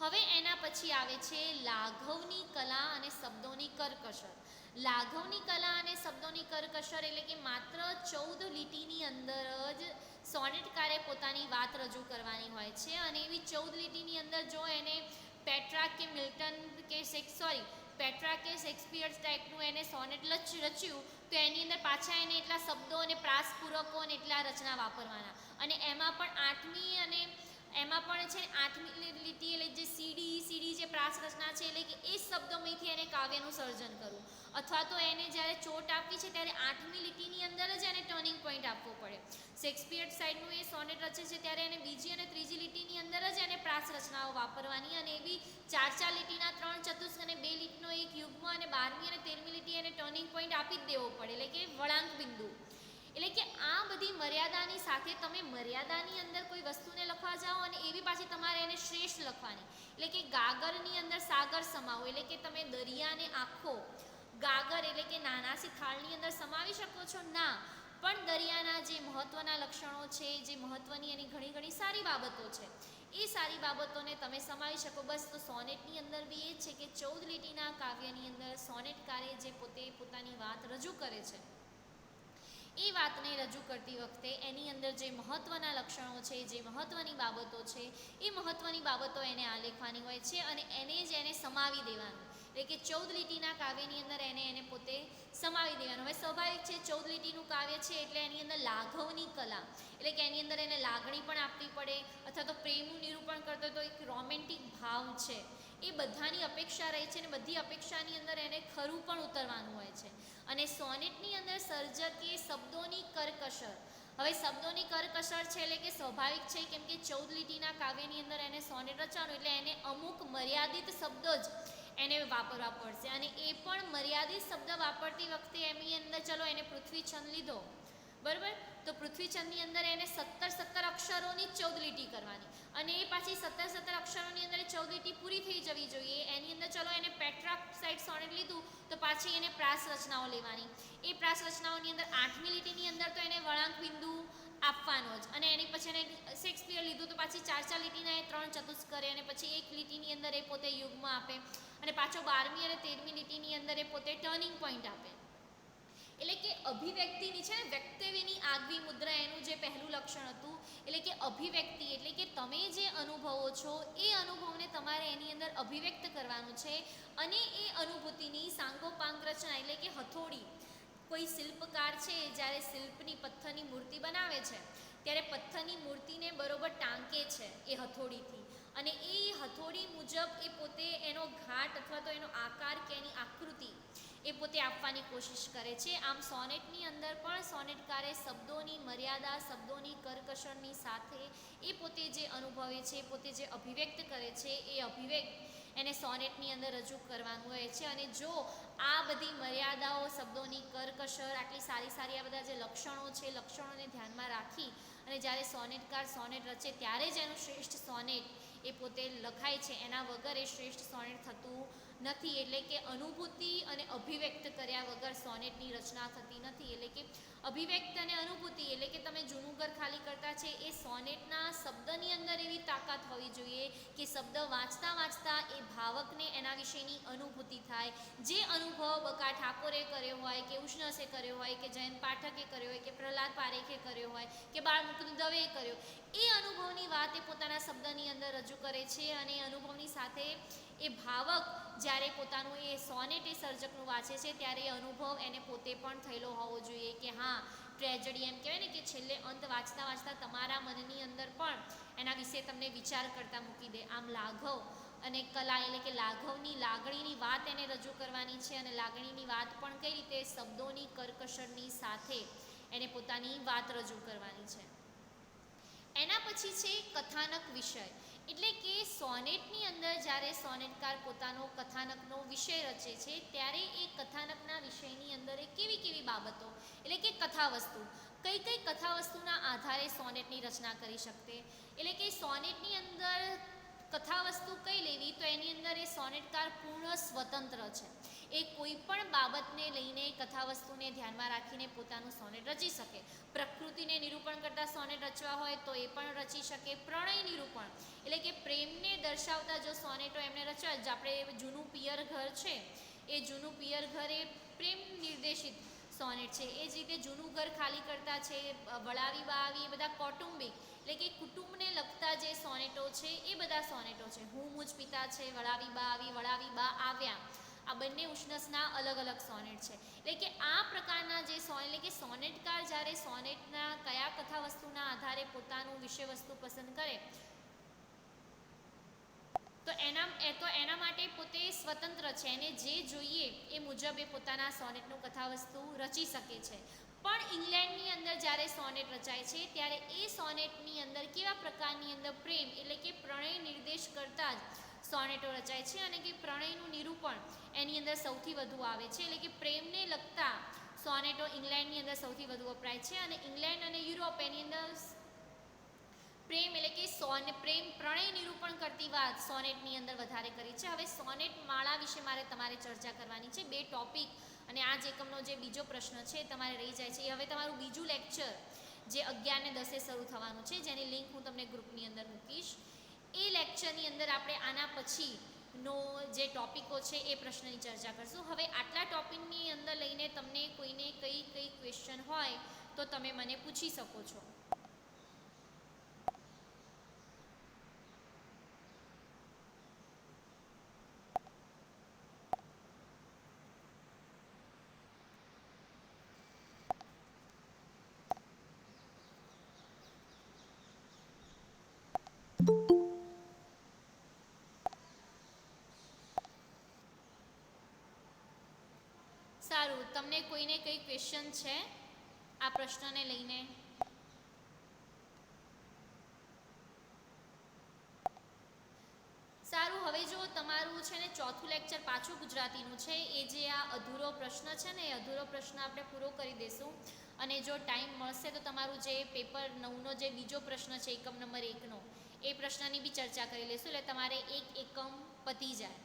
હવે એના પછી આવે છે લાઘવની કલા અને શબ્દોની કરકસર. લાઘવની કલા અને શબ્દોની કરકસર એટલે કે માત્ર 14 લીટીની અંદર જ સોનેટકારે પોતાની વાત રજૂ કરવાની હોય છે, અને એવી 14 લીટીની અંદર જો એને પેટ્રાક કે મિલ્ટન કે પેટ્રાક કે શેક્સપિયર ટાઈપનું એને સોનેટ રચ્યું તો એની અંદર પાછા એને એટલા શબ્દો અને પ્રાસપૂરકો અને એટલા રચના વાપરવાના, અને એમાં પણ આઠમી લીટી એટલે જે સીડી જે પ્રાસ રચના છે એટલે કે એ શબ્દોમાંથી એને કાવ્યનું સર્જન કરવું, અથવા તો એને જ્યારે ચોટ આપવી છે ત્યારે આઠમી લીટીની અંદર જ એને ટર્નિંગ પોઈન્ટ આપવો પડે. શેક્સપિયર સાઈડનું એ સોનેટ રચે છે ત્યારે એને બીજી અને ત્રીજી લીટીની અંદર જ એને પ્રાસ રચનાઓ વાપરવાની, અને એવી 4 લીટીના 3 ચતુષ્ક અને 2 લીટીનો એક યુગ્મ અને 12મી અને 13મી લીટી એને ટર્નિંગ પોઈન્ટ આપી જ દેવો પડે, એટલે કે વળાંક બિંદુ. એટલે કે આ બધી મર્યાદાની સાથે તમે મર્યાદાની અંદર કોઈ વસ્તુને લખવા જાઓ અને એવી પાછી તમારે એને શ્રેષ્ઠ લખવાની. એટલે કે ગાગરની અંદર સાગર સમાવો, એટલે કે તમે દરિયાને આખો ગાગર એટલે કે નાનાસી થાળની અંદર સમાવી શકો છો ના, પણ દરિયાના જે મહત્વના લક્ષણો છે, જે મહત્વની એની ઘણી સારી બાબતો છે, એ સારી બાબતોને તમે સમાવી શકો. બસ તો સોનેટની અંદર બી એ છે કે 14 લીટીના કાવ્યની અંદર સોનેટકારે જે પોતે પોતાની વાત રજૂ કરે છે એ વાતને રજૂ કરતી વખતે એની અંદર જે મહત્વના લક્ષણો છે, જે મહત્વની બાબતો છે, એ મહત્વની બાબતો એને આલેખવાની હોય છે, અને એને સમાવી દેવાનું. એટલે કે 14 લીટીના કાવ્યની અંદર એને પોતે સમાવી દેવાનું. હવે સ્વાભાવિક છે 14 લીટીનું કાવ્ય છે એટલે એની અંદર લાઘવની કલા, એટલે કે એની અંદર એને લાગણી પણ આપવી પડે, અથવા તો પ્રેમનું નિરૂપણ કરતો તો એક રોમેન્ટિક ભાવ છે, એ બધાની અપેક્ષા રહી છે, અને બધી અપેક્ષાની અંદર એને ખરું પણ ઉતરવાનું હોય છે. અને સોનેટની અંદર સર્જકીય શબ્દોની કરકસર. હવે શબ્દોની કરકસર છે એટલે કે સ્વાભાવિક છે, કેમ કે 14 લીટીના કાવ્યની અંદર એને સોનેટ રચવાનું એટલે એને અમુક મર્યાદિત શબ્દો જ એને વાપરવા પડશે, અને એ પણ મર્યાદિત શબ્દ વાપરતી વખતે એની અંદર ચલો એને પૃથ્વીછંદ લીધો, બરાબર, તો પૃથ્વીછંદની અંદર એને 17 અક્ષરોની 14 લીટી કરવાની, અને એ પાછી 17 અક્ષરોની અંદર 14 લીટી પૂરી થઈ જવી જોઈએ. એની અંદર ચલો એને પેટ્રાક સાઇડ સોનેટ લીધું તો પાછી એને પ્રાસ રચનાઓ લેવાની. એ પ્રાસ રચનાઓની અંદર 8મી લીટીની અંદર તો એને વળાંક બિંદુ આપવાનો જ, અને એની પછી એને શેક્સપિયર લીધું તો પાછી 4 લીટીના એ 3 ચતુષ્ક કરે, અને પછી એક લીટીની અંદર એ પોતે યુગ્મ આપે, અને પાછો 12મી અને 13મી લીટીની અંદર એ પોતે ટર્નિંગ પોઈન્ટ આપે. એટલે કે અભિવ્યક્તિની છે ને વ્યક્તવ્યની આગવી મુદ્રા એનું જે પહેલું લક્ષણ હતું, એટલે કે અભિવ્યક્તિ એટલે કે તમે જે અનુભવો છો એ અનુભવને તમારે એની અંદર અભિવ્યક્ત કરવાનું છે, અને એ અનુભૂતિની સાંગોપાંગ રચના એટલે કે હથોડી. કોઈ શિલ્પકાર છે જ્યારે શિલ્પની પથ્થરની મૂર્તિ બનાવે છે ત્યારે પથ્થરની મૂર્તિને બરોબર ટાંકે છે એ હથોડીથી, અને એ હથોડી મુજબ એ પોતે એનો ઘાટ અથવા તો એનો આકાર કે એની આકૃતિ એ પોતે આપવાની કોશિશ કરે છે. આમ સોનેટની અંદર પણ સોનેટકારે શબ્દોની મર્યાદા, શબ્દોની કરકસરની સાથે એ પોતે જે અનુભવે છે, પોતે જે અભિવ્યક્ત કરે છે એ અભિવ્યક્ત એને સોનેટની અંદર રજૂ કરવાનું હોય છે. અને જો આ બધી મર્યાદાઓ, શબ્દોની કરકસર, આટલી સારી આ બધા જે લક્ષણો છે, લક્ષણોને ધ્યાનમાં રાખી અને જ્યારે સોનેટકાર સોનેટ રચે ત્યારે જ એનું શ્રેષ્ઠ સોનેટ એ પોતે લખાય છે, એના વગર એ શ્રેષ્ઠ સોનેટ થતું નથી. એટલે કે અનુભૂતિ અને અભિવ્યક્ત કર્યા વગર સોનેટની રચના થતી નથી. એટલે કે અભિવ્યક્ત અને અનુભૂતિ એટલે કે તમે જૂનું ઘર ખાલી કરતા છે એ સોનેટના શબ્દની અંદર એવી તાકાત હોવી જોઈએ કે શબ્દ વાંચતા એ ભાવકને એના વિશેની અનુભૂતિ થાય. જે અનુભવ બકા ઠાકોરે કર્યો હોય કે ઉષ્ણસે કર્યો હોય કે જયંત પાઠકે કર્યો હોય કે પ્રહલાદ પારેખે કર્યો હોય કે બાળ મુકુંદ દવે કર્યો, એ અનુભવની વાત એ પોતાના શબ્દની અંદર રજૂ કરે છે. અને એ અનુભવની સાથે એ ભાવક જ્યારે પોતાનું એ સોનેટ એ સર્જકનું વાંચે છે ત્યારે એ અનુભવ એને પોતે પણ થયેલો હોવો જોઈએ કે હા, ટ્રેજડી એમ કહેવાય ને કે છેલ્લે અંત વાંચતા તમારા મનની અંદર પણ એના વિશે તમને વિચાર કરતા મૂકી દે. આમ લાઘવ અને કલા એટલે કે લાઘવની લાગણીની વાત એને રજૂ કરવાની છે, અને લાગણીની વાત પણ કઈ રીતે શબ્દોની કરકસરની સાથે એને પોતાની વાત રજૂ કરવાની છે. એના પછી છે કથાનક વિષય. એટલે કે સોનેટની અંદર જ્યારે સોનેટકાર પોતાનો કથાનકનો વિષય રચે છે ત્યારે એ કથાનકના વિષયની અંદર એ કેવી કેવી બાબતો એટલે કે કથાવસ્તુ કઈ કઈ કથાવસ્તુના આધારે સોનેટની રચના કરી શકતે એટલે કે સોનેટની અંદર કથાવસ્તુ કઈ લેવી તો એની અંદર એ સોનેટકાર પૂર્ણ સ્વતંત્ર છે. એ કોઈ પણ બાબતને લઈને કથાવસ્તુને ધ્યાનમાં રાખીને પોતાનું સોનેટ રચી શકે. પ્રકૃતિને નિરૂપણ કરતા સોનેટ રચવા હોય તો એ પણ રચી શકે. પ્રણય નિરૂપણ એટલે કે પ્રેમને દર્શાવતા જો સોનેટો એમને રચવા જ આપણે જૂનું પિયર ઘર છે એ જૂનું પિયર ઘર એ પ્રેમ નિર્દેશિત સોનેટ છે. એ જ રીતે જૂનું ઘર ખાલી કરતા છે, વળાવી બાવી એ બધા કૌટુંબિક એટલે કે કુટુંબને લગતા જે સોનેટો છે એ બધા સોનેટો છે. હું મુજ પિતા છે, વળાવી બા આવી, વળાવી બા આવ્યા, આ બંને ઉષ્ણસના અલગ અલગ સોનેટ છે. એટલે કે આ પ્રકારના જે એટલે કે સોનેટકાર જ્યારે સોનેટના કયા કથા વસ્તુના આધારે પોતાનું વિષય વસ્તુ પસંદ કરે તો એના માટે પોતે સ્વતંત્ર છે. એને જે જોઈએ એ મુજબ એ પોતાના સોનેટનું કથાવસ્તુ રચી શકે છે. પણ ઇંગ્લેન્ડની અંદર જ્યારે સોનેટ રચાય છે ત્યારે એ સોનેટની અંદર કેવા પ્રકારની અંદર પ્રેમ એટલે કે પ્રણય નિર્દેશ કરતા જ સોનેટો રચાય છે અને કે પ્રણયનું નિરૂપણ એની અંદર સૌથી વધુ આવે છે. એટલે કે પ્રેમને લગતા સોનેટો ઇંગ્લેન્ડની અંદર સૌથી વધુ વપરાય છે અને ઇંગ્લેન્ડ અને યુરોપ એની અંદર પ્રેમ એટલે કે પ્રેમ પ્રણય નિરૂપણ કરતી વાત સોનેટની અંદર વધારે કરી છે. હવે સોનેટ માળા વિશે મારે તમારે ચર્ચા કરવાની છે. 2 ટોપિક અને આ જ એકમનો જે બીજો પ્રશ્ન છે તમારે રહી જાય છે. એ હવે તમારું બીજું લેક્ચર જે 11 ને 10 શરૂ થવાનું છે જેની લિંક હું તમને ગ્રુપની અંદર મૂકીશ. એ લેક્ચરની અંદર આપણે આના પછીનો જે ટોપિકો છે એ પ્રશ્નની ચર્ચા કરશું. હવે આટલા ટોપિકની અંદર લઈને તમને કોઈને કઈ ક્વેશ્ચન હોય તો તમે મને પૂછી શકો છો. સારું, તમને કોઈને કઈ ક્વેશ્ચન છે આ પ્રશ્નને લઈને? સારું, હવે જો તમારું છે ને ચોથું લેક્ચર પાછું ગુજરાતીનું છે. એ જે આ અધૂરો પ્રશ્ન છે ને એ અધૂરો પ્રશ્ન આપણે પૂરો કરી દઈશું અને જો ટાઈમ મળશે તો તમારું જે પેપર 9નો જે બીજો પ્રશ્ન છે એકમ નંબર 1નો એ પ્રશ્નની બી ચર્ચા કરી લઈશું. એટલે તમારે એક એકમ પતી જાય.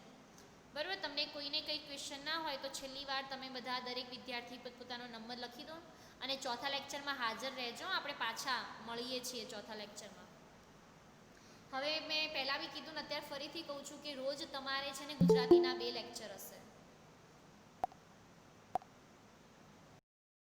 બરાબર. તમને કોઈને કંઈ ક્વેશ્ચન ના હોય તો છેલ્લી વાર તમે બધા દરેક વિદ્યાર્થી પોતાનો નંબર લખી દો અને ચોથા લેક્ચરમાં હાજર રહેજો. આપણે પાછા મળીએ છીએ ચોથા લેક્ચરમાં. હવે મેં પહેલાં બી કીધું ને અત્યારે ફરીથી કહું છું કે રોજ તમારે છે ને ગુજરાતીના 2 લેક્ચર હશે.